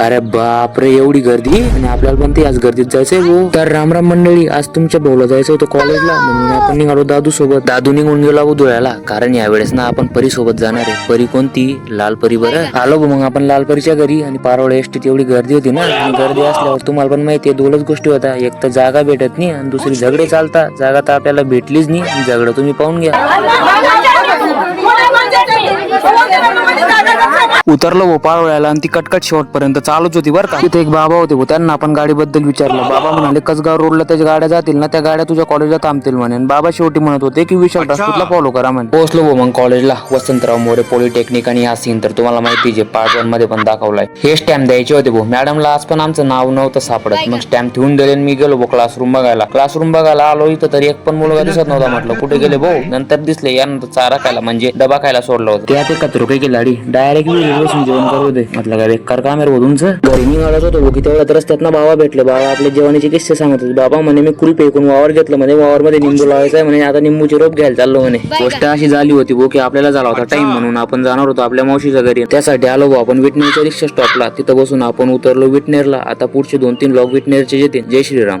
अरे बापरे, एवढी गर्दी आणि आपल्याला पण ते आज गर्दीत जायचंय भाऊ. तर रामराम मंडळी, आज तुमच्या भाऊला जायचं होतं कॉलेजला, म्हणून आपण निघालो दादू सोबत. दादू निघून गेला धुळ्याला, कारण यावेळेस ना आपण परी सोबत जाणार आहे. परी कोणती? लाल परी. बरं आलो मग आपण लाल परीच्या घरी, आणि पारोळ एसटीत एवढी गर्दी होती ना, आणि गर्दी असल्यावर तुम्हाला पण माहितीये दोनच गोष्टी होत्या, एक तर जागा भेटत नाही आणि दुसरी झगडे चालतात. जागा तर आपल्याला भेटलीच नाही, झगडं तुम्ही पाहून घ्या. उतरलो भो पारोळ्याला, आणि ती कटकट शेवटपर्यंत चालूच होती बरं का. तिथे एक बाबा होते भो, त्यांना आपण गाडीबद्दल विचारलं. बाबा म्हणाले कसगाव रोडला त्याच्या गाड्या जातील ना, त्या गाड्या तुझ्या कॉलेजला थांबतील म्हणे. बाबा शेवटी म्हणत होते की विशाल राजपूतला फॉलो करा म्हणे. पोहोचलो भो मग कॉलेजला, वसंतराव मोरे पॉलिटेक्निक. आणि हा सीन तर तुम्हाला माहिती जे पार्ट 1 मध्ये पण दाखवलाय. हे स्टॅम्प द्यायचे होते भो मॅडमला, आज पण आमचं नाव नव्हतं सापडत. मग स्टॅम्प ठेवून दिले, मी गेलो भो क्लासरूम बघायला. क्लासरूम बघायला आलो, इथं तरी एक पण मुलगा दिसत नव्हता. म्हटलं कुठे गेले भाऊ, नंतर दिसले. यानंतर चारा खायला म्हणजे डबा खायला सोडलं होतं. त्यात एक कचरो काही लाडी डायरेक्ट बसून जेवण करू दे. म्हटलं काय बेकार काम आहे तुमचं. घरी निघालच होतो की तेवढ्यात रस्त्यात ना बाबा भेटले. बाबा आपल्या जेवणाचे किस्से सांगत होते. बाबा म्हणे मी कुल फेकून वावर घेतलं म्हणे, वावर मध्ये निंबू लावायचा म्हणे, आता निंबूचे रोप घ्यायला चाललो म्हणे. गोष्ट अशी झाली होती की आपल्याला झाला होता टाइम, म्हणून आपण जाणार होतो आपल्या मावशीच्या घरी. त्यासाठी आलो आपण विटनेरच्या रिक्षा स्टॉपला. तिथं बसून आपण उतरलो विटनेरला. आता पुढचे 2-3 ब्लॉग विटनेरचे येतील. जय श्रीराम.